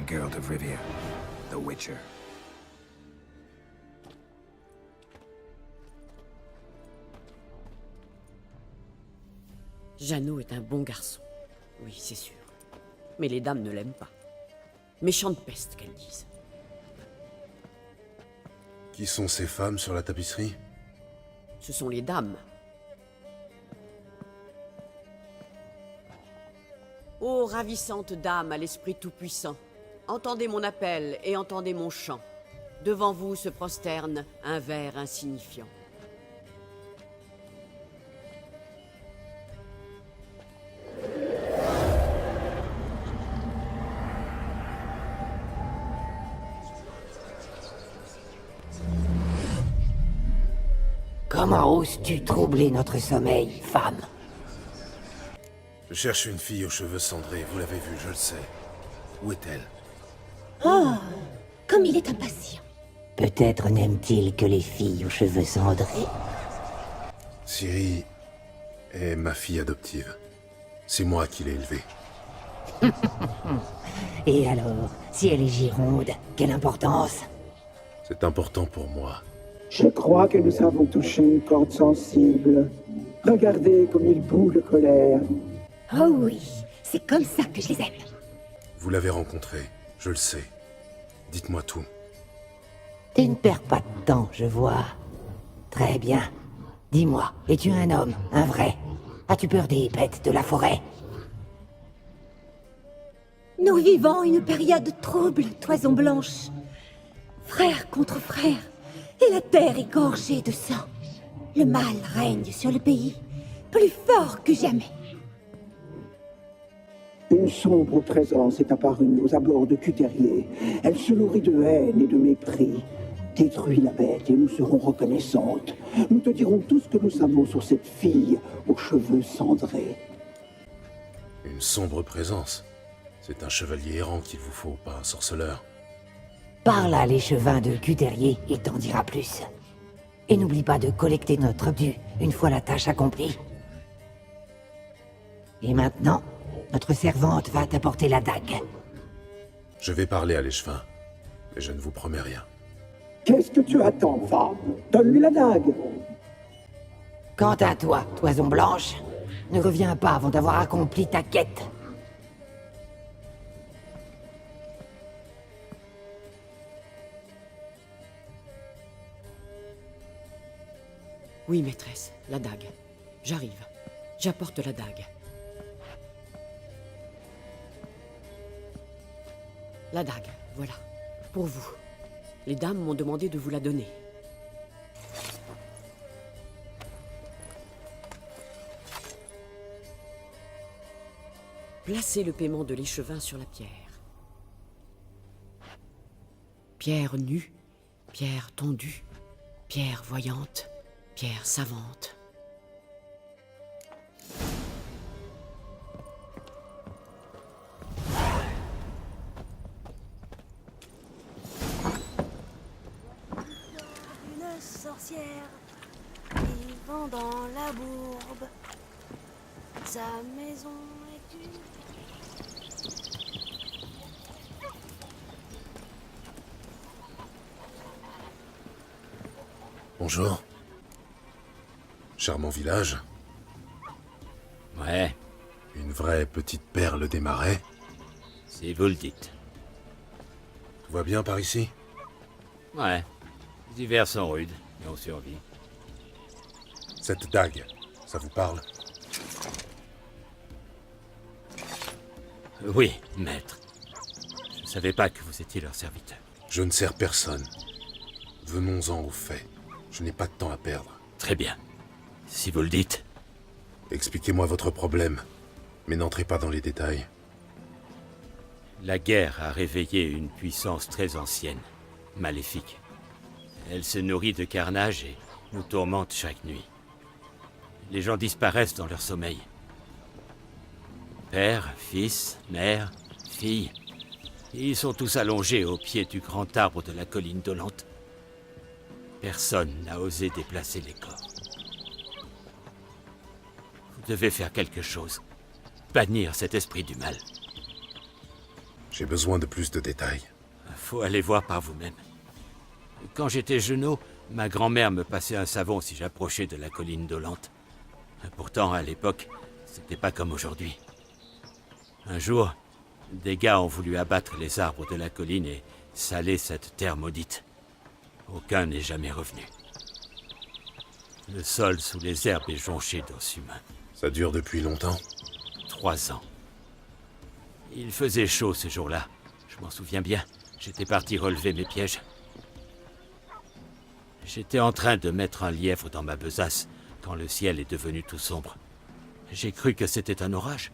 am Geralt of Rivia, the Witcher. Jeannot est un bon garçon. Oui, c'est sûr. Mais les dames ne l'aiment pas. Méchante peste, qu'elles disent. Qui sont ces femmes sur la tapisserie? Ce sont les dames. Ô ravissante dame à l'esprit tout-puissant, entendez mon appel et entendez mon chant. Devant vous se prosterne un ver insignifiant. Comment oses-tu troubler notre sommeil, femme? Je cherche une fille aux cheveux cendrés, vous l'avez vue, je le sais. Où est-elle? Oh, comme il est impatient. Peut-être n'aime-t-il que les filles aux cheveux cendrés? Ciri est ma fille adoptive. C'est moi qui l'ai élevée. Et alors, si elle est gironde, quelle importance? C'est important pour moi. Je crois que nous avons touché une corde sensible. Regardez comme il bout de colère. Oh oui, c'est comme ça que je les aime. Vous l'avez rencontrée, je le sais. Dites-moi tout. Tu ne perds pas de temps, je vois. Très bien. Dis-moi, es-tu un homme, un vrai? As-tu peur des bêtes de la forêt? Nous vivons une période trouble, Toison Blanche. Frère contre frère, et la terre est gorgée de sang. Le mal règne sur le pays, plus fort que jamais. Une sombre présence est apparue aux abords de Cuterier. Elle se nourrit de haine et de mépris. Détruis la bête et nous serons reconnaissantes. Nous te dirons tout ce que nous savons sur cette fille aux cheveux cendrés. Une sombre présence. C'est un chevalier errant qu'il vous faut, pas un sorceleur. Parle à l'échevin de Cuterier, il t'en dira plus. Et n'oublie pas de collecter notre dû une fois la tâche accomplie. Et maintenant, notre servante va t'apporter la dague. Je vais parler à l'échevin, mais je ne vous promets rien. Qu'est-ce que tu attends, femme? Donne-lui la dague. Quant à toi, Toison Blanche, ne reviens pas avant d'avoir accompli ta quête. Oui, maîtresse, la dague. J'arrive. J'apporte la dague. La dague, voilà. Pour vous. Les dames m'ont demandé de vous la donner. Placez le paiement de l'échevin sur la pierre. Pierre nue, pierre tondue, pierre voyante, pierre savante. Une sorcière vivant dans la bourbe. Sa maison est une... Bonjour. Charmant village. Ouais, Une vraie petite perle des marais. si vous le dites. Tout va bien par ici? Ouais, les hivers sont rudes, mais on survit. Cette dague, ça vous parle? Oui, maître. Je ne savais pas que vous étiez leur serviteur. Je ne sers personne. Venons-en aux faits. Je n'ai pas de temps à perdre. Très bien. Si vous le dites. Expliquez-moi votre problème, mais n'entrez pas dans les détails. La guerre a réveillé une puissance très ancienne, maléfique. Elle se nourrit de carnage et nous tourmente chaque nuit. Les gens disparaissent dans leur sommeil. Père, fils, mère, fille. Ils sont tous allongés au pied du grand arbre de la colline dolente. Personne n'a osé déplacer les corps. Vous devez faire quelque chose. Bannir cet esprit du mal. J'ai besoin de plus de détails. Faut aller voir par vous-même. Quand j'étais genou, ma grand-mère me passait un savon si j'approchais de la colline dolente. Pourtant, à l'époque, c'était pas comme aujourd'hui. Un jour, des gars ont voulu abattre les arbres de la colline et saler cette terre maudite. Aucun n'est jamais revenu. Le sol sous les herbes est jonché d'os humains. Ça dure depuis longtemps? 3 ans. Il faisait chaud ce jour-là. Je m'en souviens bien. J'étais parti relever mes pièges. J'étais en train de mettre un lièvre dans ma besace quand le ciel est devenu tout sombre. J'ai cru que c'était un orage.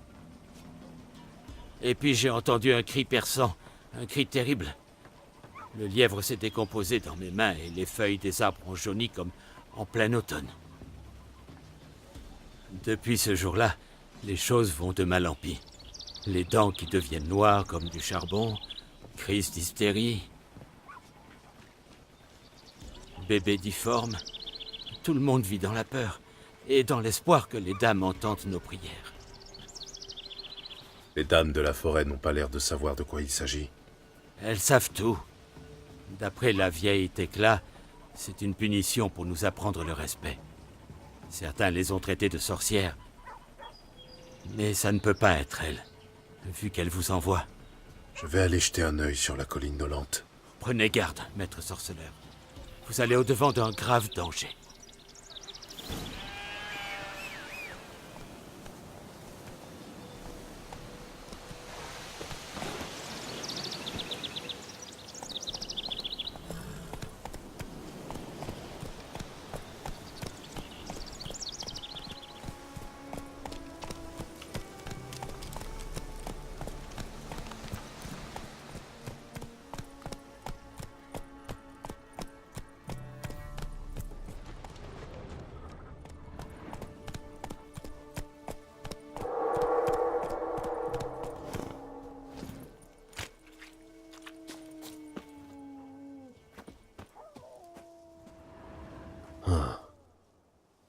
Et puis j'ai entendu un cri perçant, un cri terrible. Le lièvre s'est décomposé dans mes mains et les feuilles des arbres ont jauni comme en plein automne. Depuis ce jour-là, les choses vont de mal en pis. Les dents qui deviennent noires comme du charbon, crise d'hystérie, bébé difforme. Tout le monde vit dans la peur et dans l'espoir que les dames entendent nos prières. Les dames de la forêt n'ont pas l'air de savoir de quoi il s'agit. Elles savent tout. D'après la vieille Thécla, c'est une punition pour nous apprendre le respect. Certains les ont traitées de sorcières. Mais ça ne peut pas être elles, vu qu'elles vous envoient. Je vais aller jeter un œil sur la colline dolente. Prenez garde, maître sorceleur. Vous allez au-devant d'un grave danger.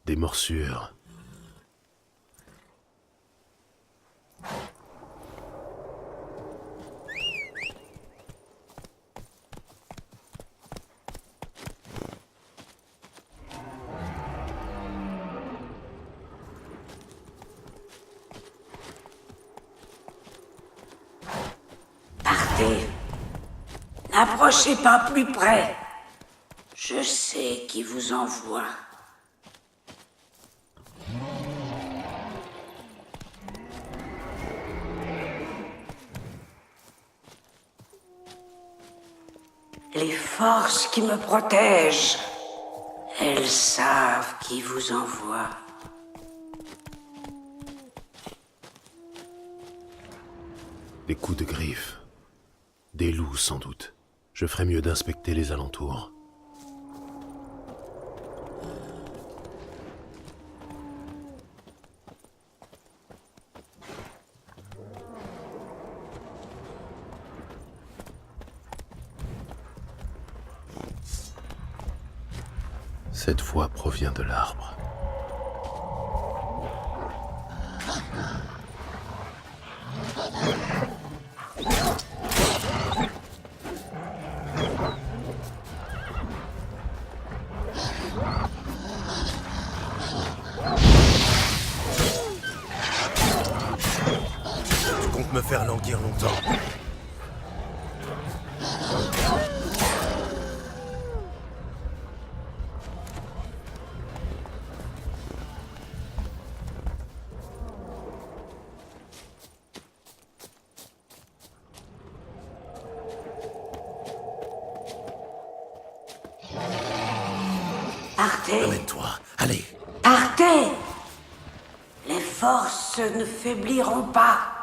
Des morsures. Partez. N'approchez pas plus près. Je sais qui vous envoie. Les forces qui me protègent, elles savent qui vous envoie. Des coups de griffes. Des loups, sans doute. Je ferais mieux d'inspecter les alentours. Cette voix provient de l'arbre. Tu comptes me faire languir longtemps? Partez. Amène-toi, allez. Partez. Les forces ne faibliront pas.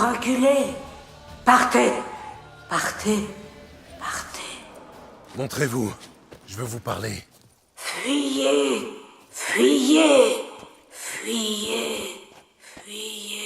Reculez. Partez. Partez. Partez. Montrez-vous. Je veux vous parler. Fuyez. Fuyez. Fuyez. Fuyez.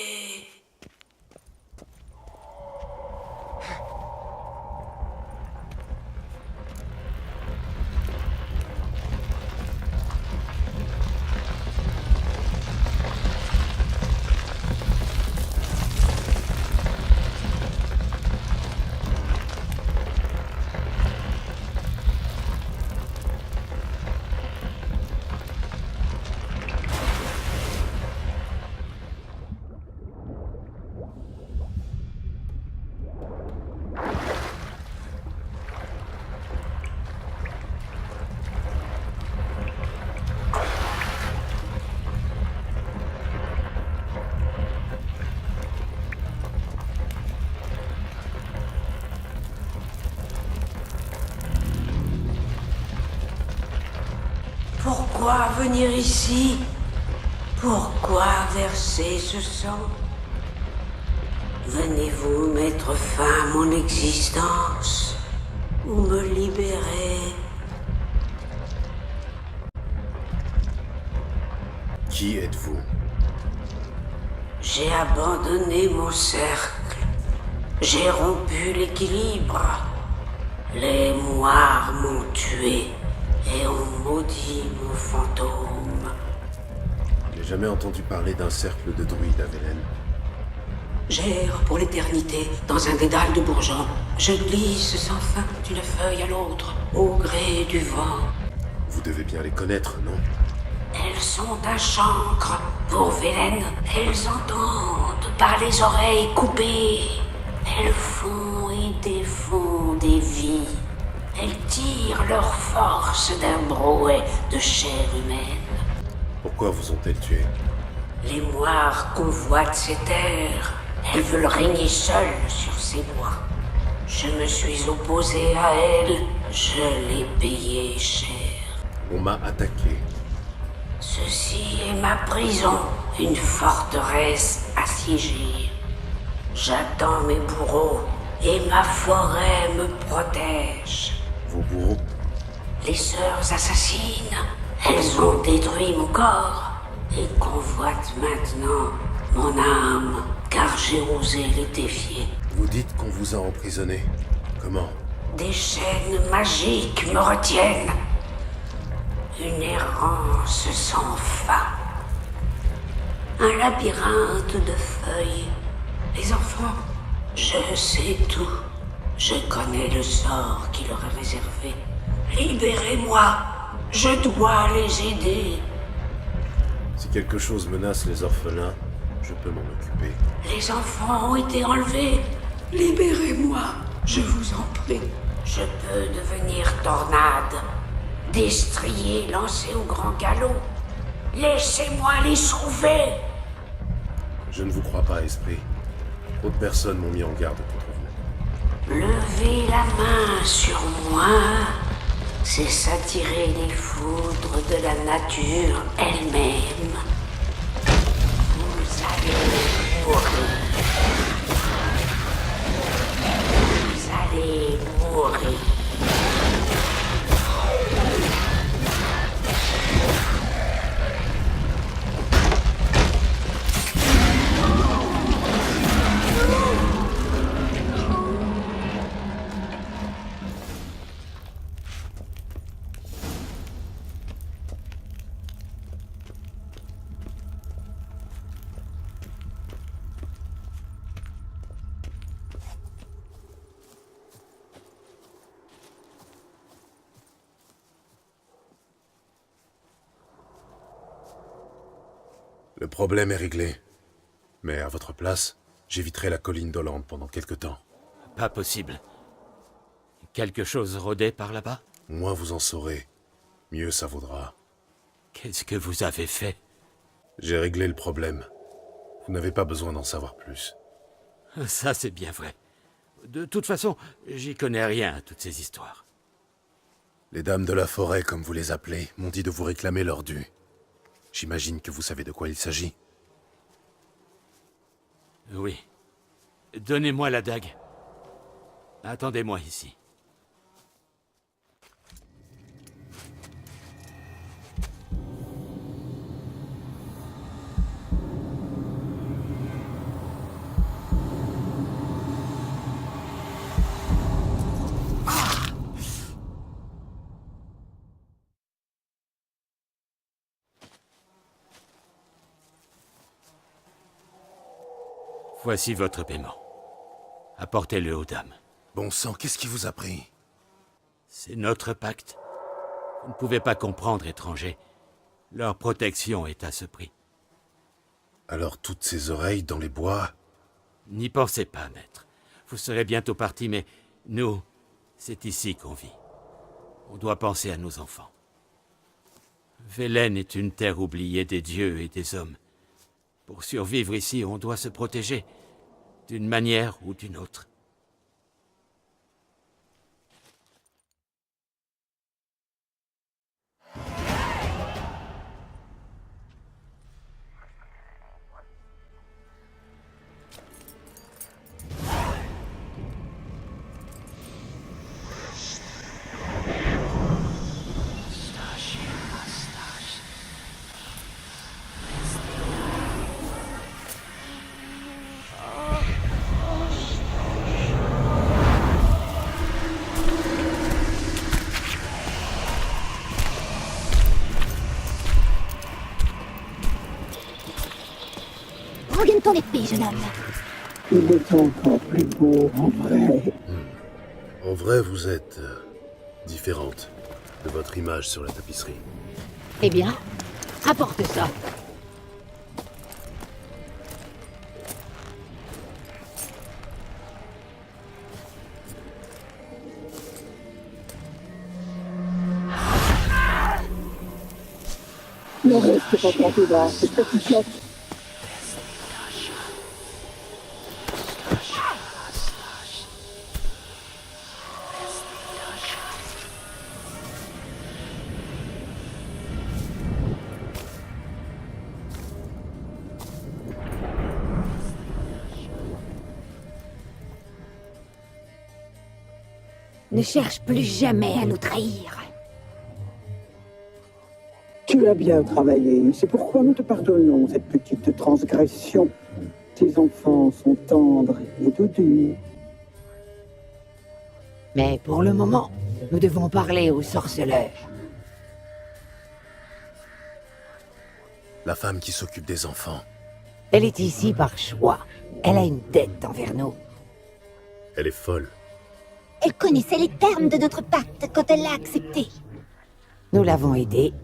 Pourquoi venir ici? Pourquoi verser ce sang? Venez-vous mettre fin à mon existence ou me libérer? Qui êtes-vous? J'ai abandonné mon cercle. J'ai rompu l'équilibre. Les moires m'ont tué et ont maudit mon fantôme. J'ai jamais entendu parler d'un cercle de druides à Velen. J'erre pour l'éternité dans un dédale de bourgeons. Je glisse sans fin d'une feuille à l'autre, au gré du vent. Vous devez bien les connaître, non? Elles sont un chancre pour Velen. Elles entendent par les oreilles coupées. Elles font et défont des vies. Elles tirent leur force d'un brouet de chair humaine. Pourquoi vous ont-elles tué? Les moires convoitent ces terres. Elles veulent régner seules sur ces bois. Je me suis opposé à elles. Je l'ai payé cher. On m'a attaqué. Ceci est ma prison, une forteresse assiégée. J'attends mes bourreaux et ma forêt me protège. Vos bourreaux? Les sœurs assassines, elles ont détruit mon corps et convoitent maintenant mon âme, car j'ai osé les défier. Vous dites qu'on vous a emprisonné. Comment? Des chaînes magiques me retiennent. Une errance sans fin. Un labyrinthe de feuilles. Les enfants, je sais tout. Je connais le sort qui leur est réservé. Libérez-moi. Je dois les aider. Si quelque chose menace les orphelins, je peux m'en occuper. Les enfants ont été enlevés. Libérez-moi, je vous en prie. Je peux devenir tornade. Destrier lancé au grand galop. Laissez-moi les sauver. Je ne vous crois pas, esprit. Trop de personnes m'ont mis en garde contre vous. Levez la main sur moi, c'est s'attirer les foudres de la nature elle-même. Vous allez mourir. Vous allez mourir. Le problème est réglé. Mais à votre place, j'éviterai la colline d'Hollande pendant quelque temps. Pas possible. Quelque chose rôdait par là-bas? Moins vous en saurez, mieux ça vaudra. Qu'est-ce que vous avez fait? J'ai réglé le problème. Vous n'avez pas besoin d'en savoir plus. Ça, c'est bien vrai. De toute façon, j'y connais rien à toutes ces histoires. Les dames de la forêt, comme vous les appelez, m'ont dit de vous réclamer leur dû. J'imagine que vous savez de quoi il s'agit. Oui. Donnez-moi la dague. Attendez-moi ici. Voici votre paiement. Apportez-le aux dames. Bon sang, qu'est-ce qui vous a pris? C'est notre pacte. Vous ne pouvez pas comprendre, étranger. Leur protection est à ce prix. Alors toutes ces oreilles dans les bois? N'y pensez pas, maître. Vous serez bientôt parti, mais nous, c'est ici qu'on vit. On doit penser à nos enfants. Velen est une terre oubliée des dieux et des hommes. Pour survivre ici, on doit se protéger, d'une manière ou d'une autre. Regagne ton épée, jeune homme. Il est encore plus beau en vrai. En vrai, vous êtes différente de votre image sur la tapisserie. Eh bien, apporte ça. Ne reste pas planté là, c'est petit choc. Ne cherche plus jamais à nous trahir. Tu as bien travaillé, c'est pourquoi nous te pardonnons cette petite transgression. Tes enfants sont tendres et doudus. Mais pour le moment, nous devons parler au sorceleur. La femme qui s'occupe des enfants. Elle est ici par choix. Elle a une dette envers nous. Elle est folle. Elle connaissait les termes de notre pacte quand elle l'a accepté. Nous l'avons aidée.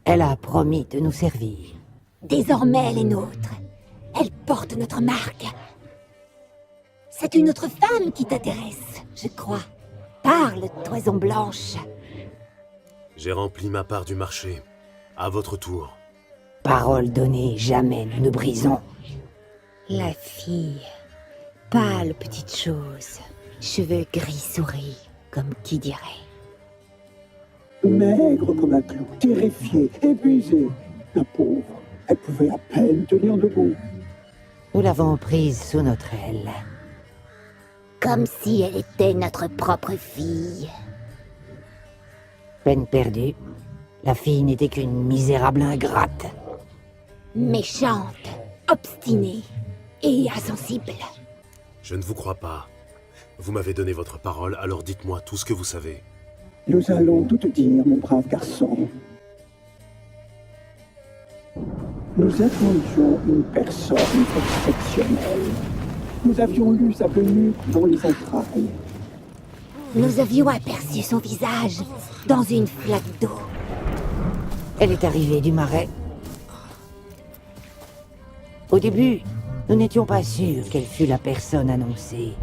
Elle a promis de nous servir. Désormais, elle est nôtre. Elle porte notre marque. C'est une autre femme qui t'intéresse, je crois. Parle, Toison Blanche. J'ai rempli ma part du marché. À votre tour. Parole donnée, jamais nous ne brisons. La fille. Pâle petite chose. Cheveux gris souris, comme qui dirait. Maigre comme un clou, terrifiée, épuisée. La pauvre, elle pouvait à peine tenir debout. Nous l'avons prise sous notre aile. Comme si elle était notre propre fille. Peine perdue. La fille n'était qu'une misérable ingrate. Méchante, obstinée et insensible. Je ne vous crois pas. Vous m'avez donné votre parole, alors dites-moi tout ce que vous savez. Nous allons tout te dire, mon brave garçon. Nous attendions une personne exceptionnelle. Nous avions lu sa venue dans les entrailles. Nous avions aperçu son visage dans une flaque d'eau. Elle est arrivée du marais. Au début, nous n'étions pas sûrs qu'elle fût la personne annoncée.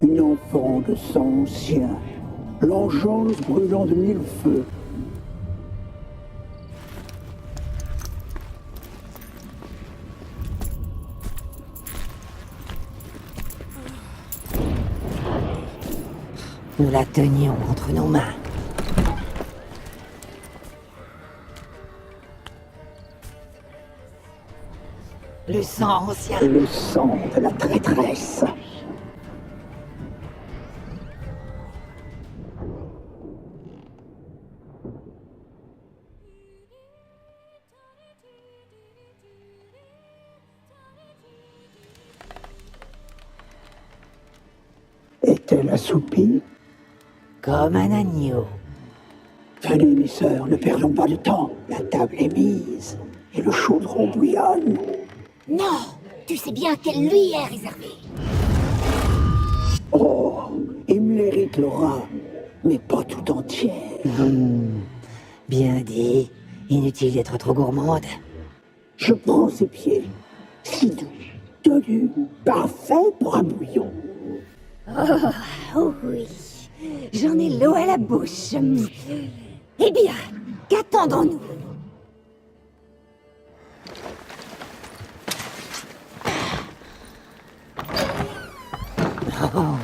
Une enfant de sang ancien, l'engeance brûlant de mille feux. Nous la tenions entre nos mains. Le sang ancien. Le sang de la traîtresse. Est-elle assoupie? Comme un agneau. Venez, mes sœurs, ne perdons pas de temps. La table est mise et le chaudron bouillonne. Non, tu sais bien qu'elle lui est réservée. Oh, il mérite Laura, mais pas tout entière. Bien dit. Inutile d'être trop gourmande. Je prends ses pieds. Si doux, tenu, parfait pour un bouillon. Oh oui, j'en ai l'eau à la bouche. Eh bien, qu'attendons-nous? Oh,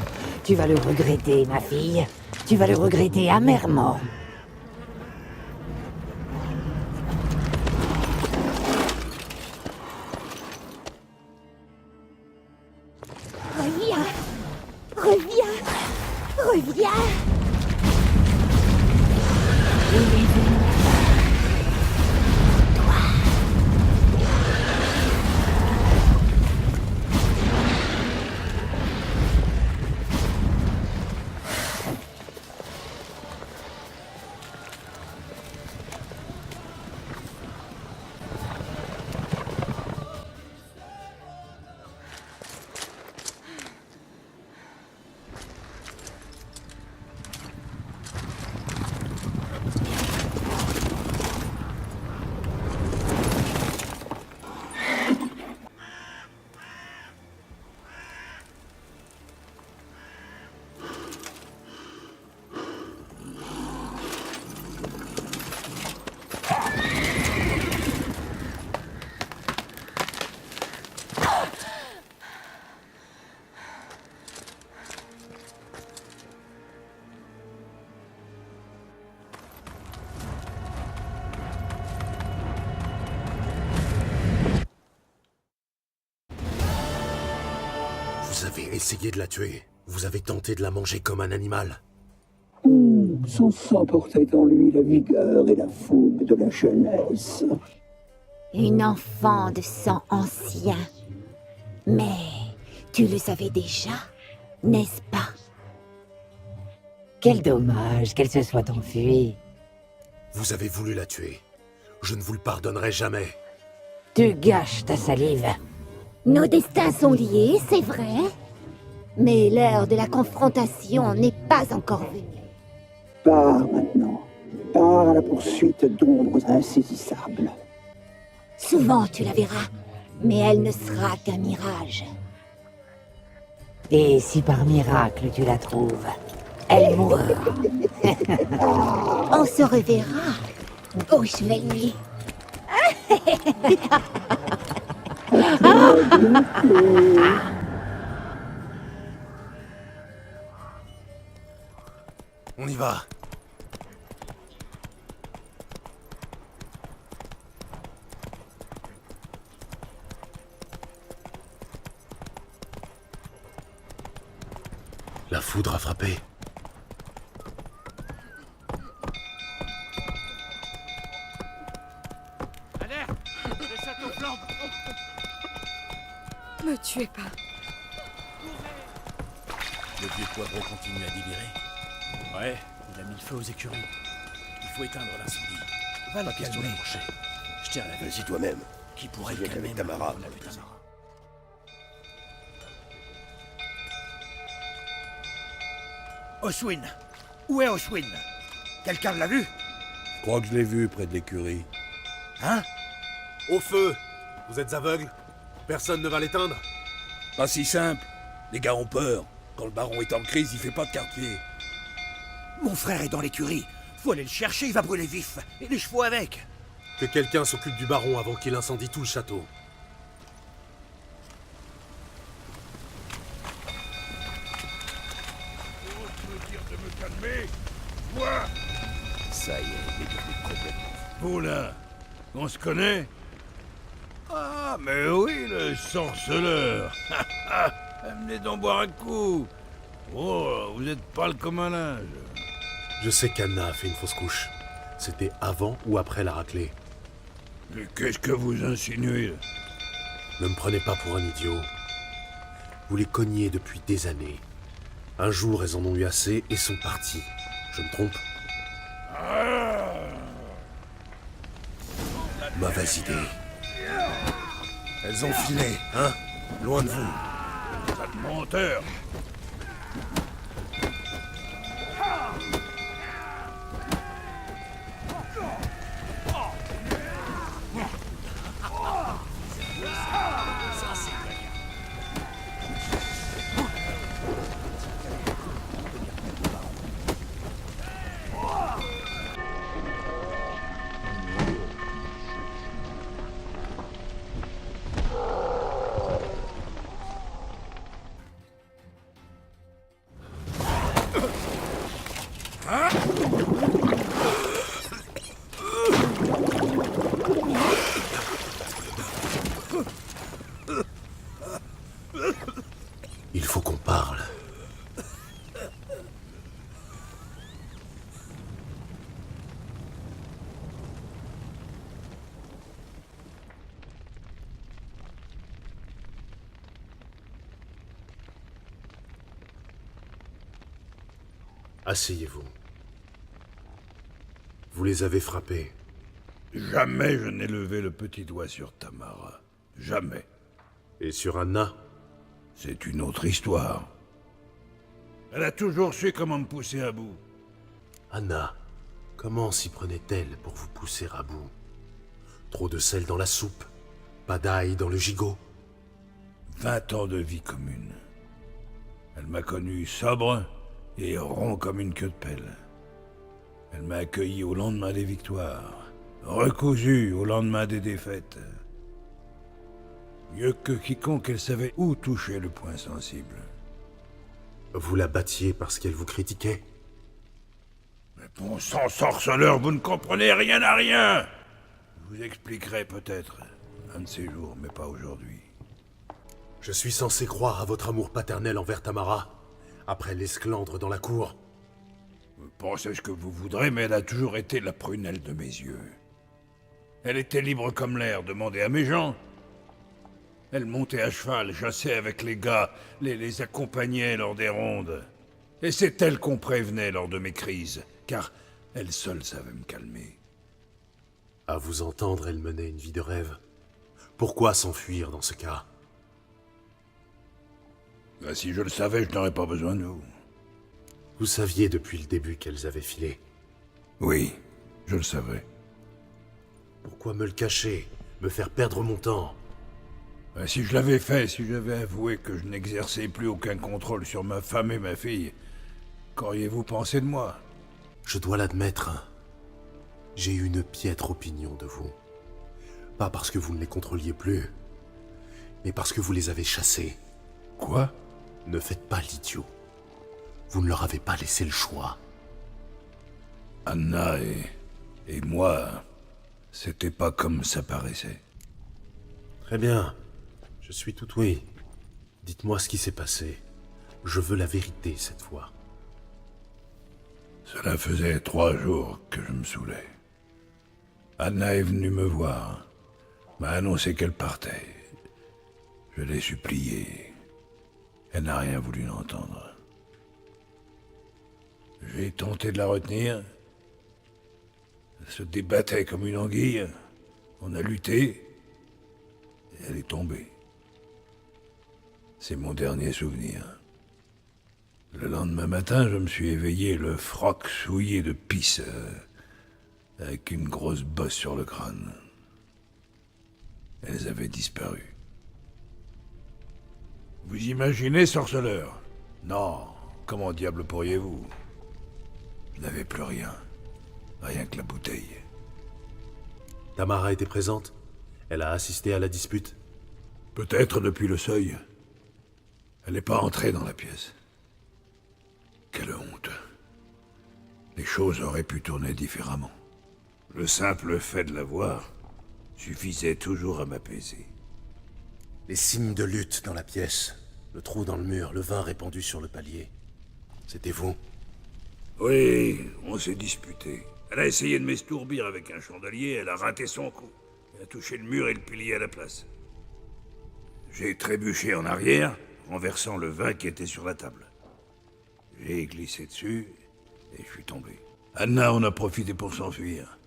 tu vas le regretter, ma fille. Tu vas le regretter amèrement. Reviens, reviens, reviens. Vous avez essayé de la tuer. Vous avez tenté de la manger comme un animal. Son sang portait en lui la vigueur et la fougue de la jeunesse. Une enfant de sang ancien. Mais tu le savais déjà, n'est-ce pas? Quel dommage qu'elle se soit enfuie. Vous avez voulu la tuer. Je ne vous le pardonnerai jamais. Tu gâches ta salive. Nos destins sont liés, c'est vrai. Mais l'heure de la confrontation n'est pas encore venue. Pars maintenant. Pars à la poursuite d'ombres insaisissables. Souvent tu la verras, mais elle ne sera qu'un mirage. Et si par miracle tu la trouves, elle mourra. On se reverra, au chevalier. On y va. La foudre a frappé. Alerte! Le château flambe! Me tuez pas. Le vieux poivreau continue à délirer. Ouais, il a mis le feu aux écuries. Il faut éteindre l'incendie. Va le calmer. Je tiens à la Vas-y toi-même. Qui pourrait Tu le viens calmer avec Tamara. la putain. Oswin. Où est Oswin? Quelqu'un l'a vu? Je crois que je l'ai vu près de l'écurie. Hein? Au feu! Vous êtes aveugle? Personne ne va l'éteindre? Pas si simple. Les gars ont peur. Quand le baron est en crise, il fait pas de quartier. Mon frère est dans l'écurie. Faut aller le chercher, il va brûler vif. Et les chevaux avec. Que quelqu'un s'occupe du baron avant qu'il incendie tout le château. De me calmer? Moi? Ça y est, il est devenu complètement... Vous là, on se connaît? Ah, mais oui, le sorceleur. Amenez donc boire un coup. Oh, vous êtes pâle comme un linge. Je sais qu'Anna a fait une fausse couche. C'était avant ou après la raclée. Mais qu'est-ce que vous insinuez? Ne me prenez pas pour un idiot. Vous les cogniez depuis des années. Un jour, elles en ont eu assez et sont parties. Je me trompe? Mauvaise idée. Elles ont filé, hein? Loin de vous. Pas de menteur. Il faut qu'on parle. Asseyez-vous. Vous les avez frappés. Jamais je n'ai levé le petit doigt sur Tamara. Jamais. Et sur Anna? C'est une autre histoire. Elle a toujours su comment me pousser à bout. Anna, comment s'y prenait-elle pour vous pousser à bout? Trop de sel dans la soupe? Pas d'ail dans le gigot? 20 ans de vie commune. Elle m'a connu sobre et rond comme une queue de pelle. Elle m'a accueilli au lendemain des victoires, recousu au lendemain des défaites. Mieux que quiconque, elle savait où toucher le point sensible. Vous la battiez parce qu'elle vous critiquait? Mais bon sang, sorceleur, vous ne comprenez rien à rien! Je vous expliquerai peut-être un de ces jours, mais pas aujourd'hui. Je suis censé croire à votre amour paternel envers Tamara, après l'esclandre dans la cour. Vous pensez ce que vous voudrez, mais elle a toujours été la prunelle de mes yeux. Elle était libre comme l'air, demandez à mes gens. Elle montait à cheval, chassait avec les gars, les accompagnait lors des rondes. Et c'est elle qu'on prévenait lors de mes crises, car elle seule savait me calmer. À vous entendre, elle menait une vie de rêve. Pourquoi s'enfuir dans ce cas? Ben, si je le savais, je n'aurais pas besoin de vous. Vous saviez depuis le début qu'elles avaient filé? Oui, je le savais. Pourquoi me le cacher? Me faire perdre mon temps? Ben, si je l'avais fait, si j'avais avoué que je n'exerçais plus aucun contrôle sur ma femme et ma fille, qu'auriez-vous pensé de moi? Je dois l'admettre. J'ai eu une piètre opinion de vous. Pas parce que vous ne les contrôliez plus, mais parce que vous les avez chassés. Quoi? Ne faites pas l'idiot. Vous ne leur avez pas laissé le choix. Anna et moi, c'était pas comme ça paraissait. Très bien. Je suis tout oui. Dites-moi ce qui s'est passé. Je veux la vérité cette fois. Cela faisait 3 jours que je me saoulais. Anna est venue me voir, m'a annoncé qu'elle partait. Je l'ai suppliée. Elle n'a rien voulu entendre. J'ai tenté de la retenir. Elle se débattait comme une anguille. On a lutté. Et elle est tombée. C'est mon dernier souvenir. Le lendemain matin, je me suis éveillé, le froc souillé de pisse, avec une grosse bosse sur le crâne. Elles avaient disparu. Vous imaginez, sorceleur? Non, comment diable pourriez-vous? Je n'avais plus rien. Rien que la bouteille. Tamara était présente? Elle a assisté à la dispute? Peut-être depuis le seuil. Elle n'est pas entrée dans la pièce. Quelle honte. Les choses auraient pu tourner différemment. Le simple fait de la voir, suffisait toujours à m'apaiser. Les signes de lutte dans la pièce, le trou dans le mur, le vin répandu sur le palier. C'était vous? Oui, on s'est disputé. Elle a essayé de m'estourbir avec un chandelier, elle a raté son coup. Elle a touché le mur et le pilier à la place. J'ai trébuché en arrière, renversant le vin qui était sur la table. J'ai glissé dessus, et je suis tombé. Anna en a profité pour s'enfuir.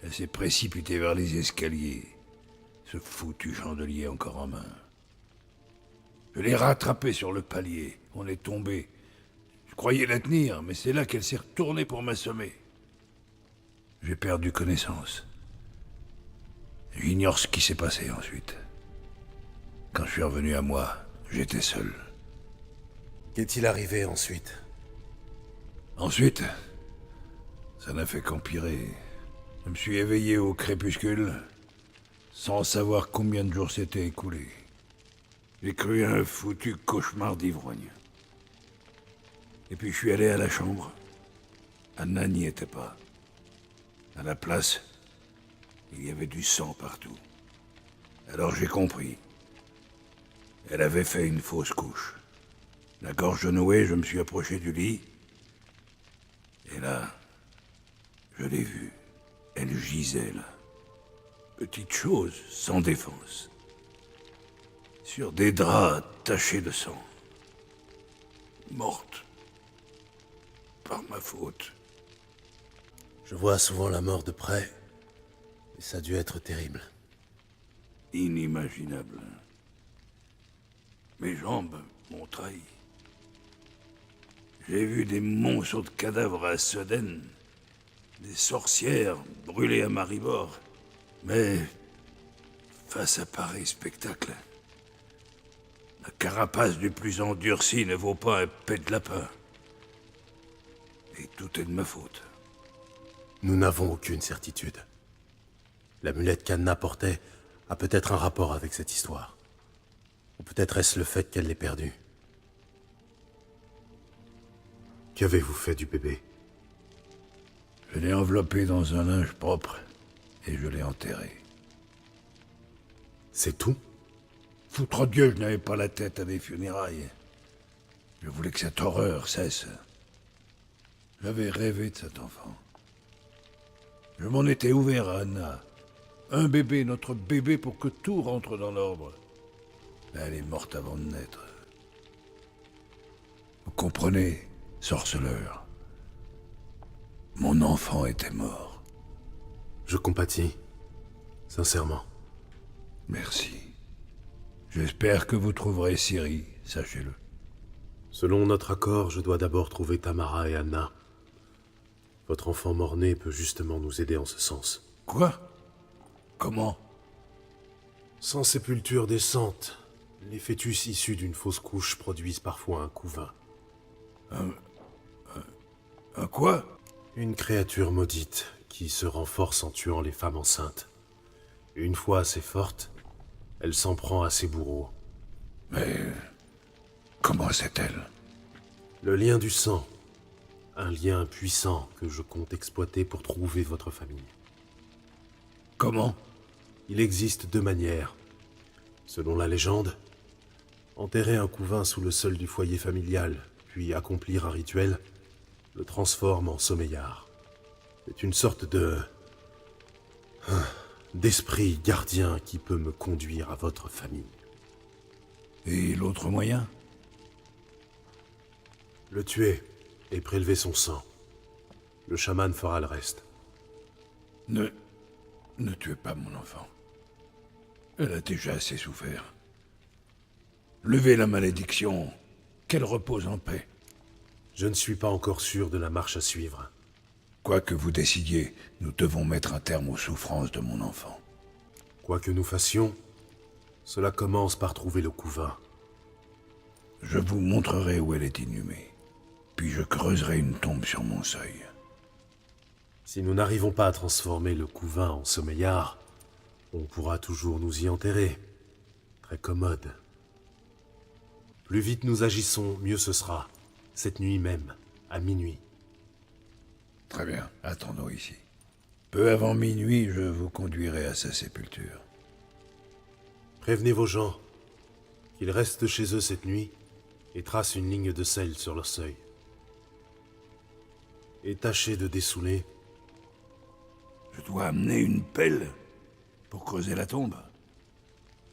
Elle s'est précipitée vers les escaliers, ce foutu chandelier encore en main. Je l'ai rattrapée sur le palier, on est tombé. Je croyais la tenir, mais c'est là qu'elle s'est retournée pour m'assommer. J'ai perdu connaissance. J'ignore ce qui s'est passé ensuite. Quand je suis revenu à moi, j'étais seul. Qu'est-il arrivé ensuite? Ensuite, ça n'a fait qu'empirer. Je me suis éveillé au crépuscule, sans savoir combien de jours s'étaient écoulés. J'ai cru à un foutu cauchemar d'ivrogne. Et puis je suis allé à la chambre. Anna n'y était pas. À la place, il y avait du sang partout. Alors j'ai compris. Elle avait fait une fausse couche. La gorge nouée, je me suis approché du lit. Et là, je l'ai vue. Elle gisait là. Petite chose, sans défense. Sur des draps tachés de sang. Morte. Par ma faute. Je vois souvent la mort de près, et ça a dû être terrible. Inimaginable. Mes jambes m'ont trahi. J'ai vu des monceaux de cadavres à Soden, des sorcières brûlées à Maribor. Mais, face à pareil spectacle, la carapace du plus endurci ne vaut pas un pet de lapin. Et tout est de ma faute. Nous n'avons aucune certitude. L'amulette qu'Anna portait a peut-être un rapport avec cette histoire. Ou peut-être est-ce le fait qu'elle l'ait perdue. Qu'avez-vous fait du bébé? Je l'ai enveloppé dans un linge propre et je l'ai enterré. C'est tout? Foutre Dieu, je n'avais pas la tête à des funérailles. Je voulais que cette horreur cesse. J'avais rêvé de cet enfant. Je m'en étais ouvert à Anna. Un bébé, notre bébé, pour que tout rentre dans l'ordre. Mais elle est morte avant de naître. Vous comprenez, sorceleur? Mon enfant était mort. Je compatis. Sincèrement. Merci. J'espère que vous trouverez Ciri, sachez-le. Selon notre accord, je dois d'abord trouver Tamara et Anna. Votre enfant mort-né peut justement nous aider en ce sens. Quoi? Comment? Sans sépulture décente, les fœtus issus d'une fausse couche produisent parfois un couvain. Un quoi? Une créature maudite qui se renforce en tuant les femmes enceintes. Une fois assez forte, elle s'en prend à ses bourreaux. Mais comment c'est-elle? Le lien du sang. Un lien puissant que je compte exploiter pour trouver votre famille. Comment? Il existe deux manières. Selon la légende, enterrer un couvain sous le sol du foyer familial, puis accomplir un rituel, le transforme en sommeillard. C'est une sorte d'esprit gardien qui peut me conduire à votre famille. Et l'autre moyen? Le tuer et prélever son sang. Le chaman fera le reste. Ne tuez pas mon enfant. Elle a déjà assez souffert. Levez la malédiction, qu'elle repose en paix. Je ne suis pas encore sûr de la marche à suivre. Quoi que vous décidiez, nous devons mettre un terme aux souffrances de mon enfant. Quoi que nous fassions, cela commence par trouver le couvain. Je vous montrerai où elle est inhumée. Puis je creuserai une tombe sur mon seuil. Si nous n'arrivons pas à transformer le couvain en sommeillard, on pourra toujours nous y enterrer. Très commode. Plus vite nous agissons, mieux ce sera. Cette nuit même, à minuit. Très bien, attendons ici. Peu avant minuit, je vous conduirai à sa sépulture. Prévenez vos gens qu'ils restent chez eux cette nuit et tracent une ligne de sel sur leur seuil. Et tâchez de dessouler. Je dois amener une pelle pour creuser la tombe.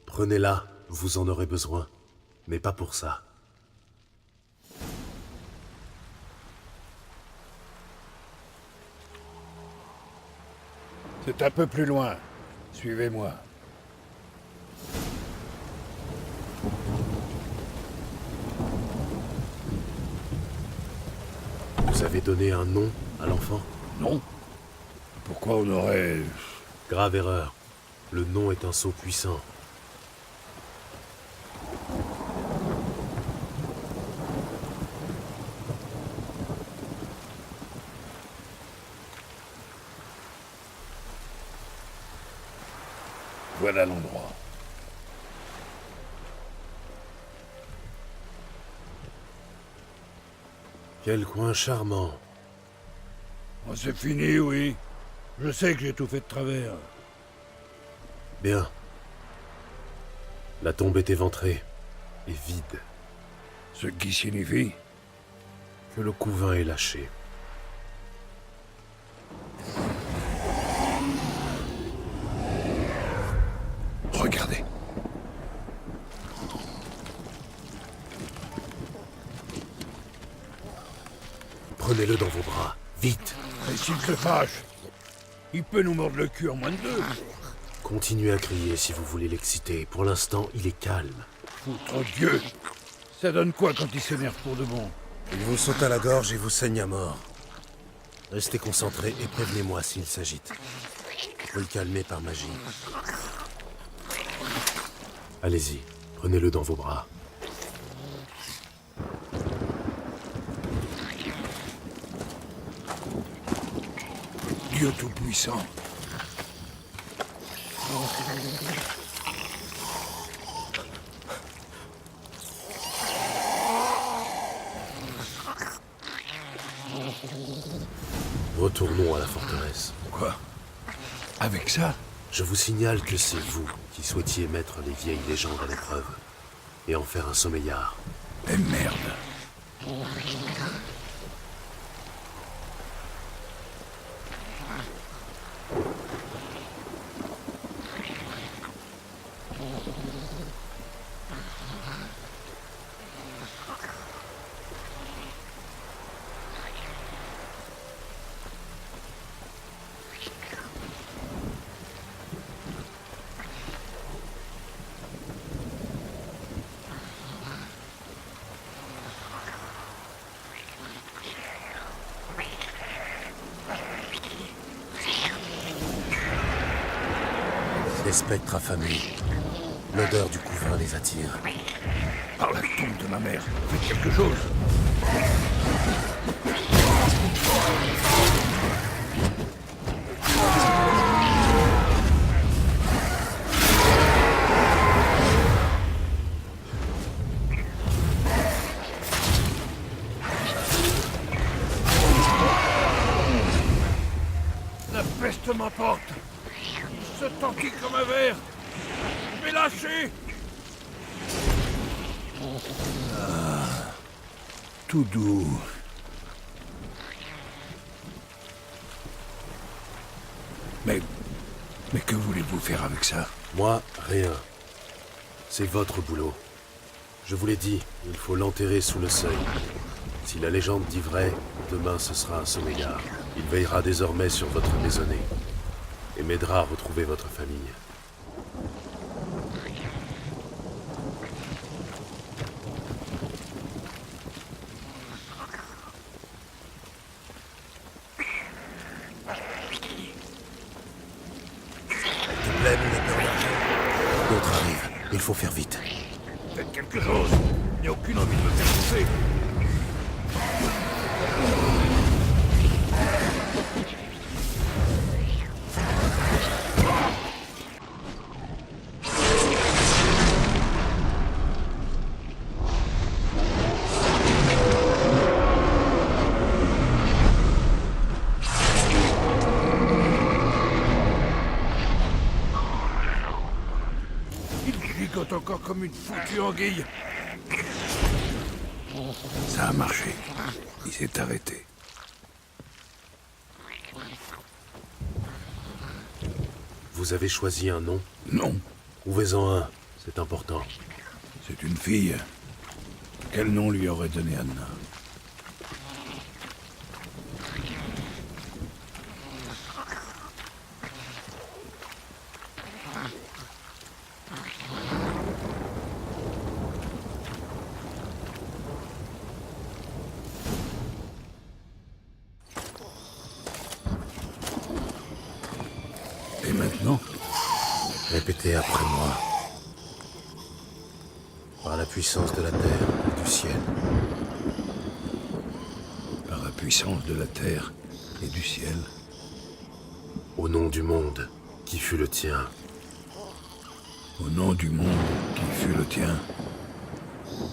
Prenez-la, vous en aurez besoin, mais pas pour ça. C'est un peu plus loin. Suivez-moi. Vous avez donné un nom à l'enfant? Non. Pourquoi on aurait... Grave erreur. Le nom est un sceau puissant. Voilà l'endroit. Quel coin charmant. Oh, c'est fini, oui. Je sais que j'ai tout fait de travers. Bien. La tombe est éventrée et vide. Ce qui signifie que le couvain est lâché. Regardez. Prenez-le dans vos bras, vite. Et s'il se fâche, il peut nous mordre le cul en moins de 2. Continuez à crier si vous voulez l'exciter. Pour l'instant, il est calme. Foutre Dieu! Ça donne quoi quand il s'énerve pour de bon? Il vous saute à la gorge et vous saigne à mort. Restez concentrés et prévenez-moi s'il s'agite. Je peux le calmer par magie. Allez-y, prenez-le dans vos bras. Dieu Tout-Puissant. Retournons à la forteresse. Quoi? Avec ça? Je vous signale que c'est vous qui souhaitiez mettre les vieilles légendes à l'épreuve et en faire un sommeillard. Eh merde! Des spectres affamés. L'odeur du couvain les attire. Par la tombe de ma mère, faites quelque chose! La peste m'emporte! Ce tanky comme un verre! Je vais lâcher! Tout doux. Mais que voulez-vous faire avec ça? Moi, rien. C'est votre boulot. Je vous l'ai dit, il faut l'enterrer sous le seuil. Si la légende dit vrai, demain ce sera un sommeillard. Il veillera désormais sur votre maisonnée et m'aidera à retrouver votre famille. D'autres arrivent. Il faut faire vite. Faites quelque chose. Il n'y a aucune envie de me faire bouffer. gigote encore comme une foutue anguille. Ça a marché. Il s'est arrêté. Vous avez choisi un nom? Non. Trouvez-en un, c'est important. C'est une fille. Quel nom lui aurait donné Anna? Et maintenant? Répétez après moi. Par la puissance de la terre et du ciel. Par la puissance de la terre et du ciel. Au nom du monde qui fut le tien. Au nom du monde qui fut le tien.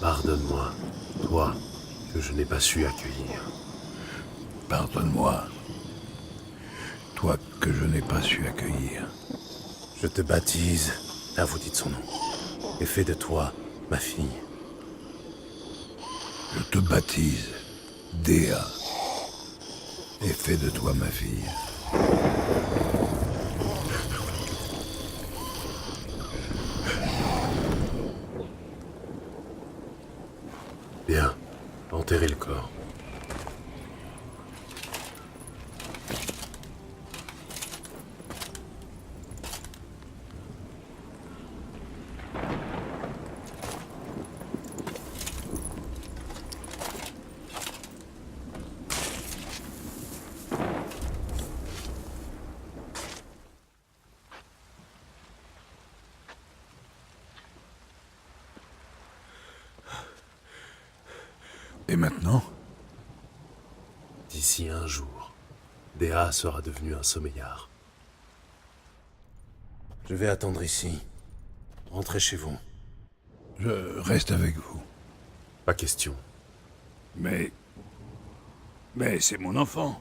Pardonne-moi, toi, que je n'ai pas su accueillir. Pardonne-moi. Toi que je n'ai pas su accueillir. Je te baptise, là vous dites son nom, et fais de toi ma fille. Je te baptise, Dea, et fais de toi ma fille. Bien, enterrez le corps. Et maintenant? D'ici un jour, Dea sera devenu un sommeillard. Je vais attendre ici. Rentrez chez vous. Je reste avec vous. Pas question. Mais c'est mon enfant.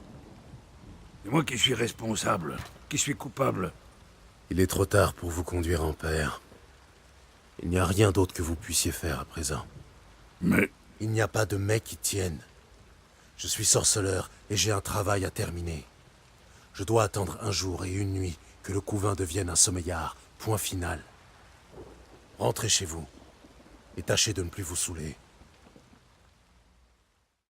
C'est moi qui suis responsable, qui suis coupable. Il est trop tard pour vous conduire en père. Il n'y a rien d'autre que vous puissiez faire à présent. Mais... Il n'y a pas de mais qui tienne. Je suis sorceleur et j'ai un travail à terminer. Je dois attendre un jour et une nuit que le couvain devienne un sommeillard. Point final. Rentrez chez vous et tâchez de ne plus vous saouler.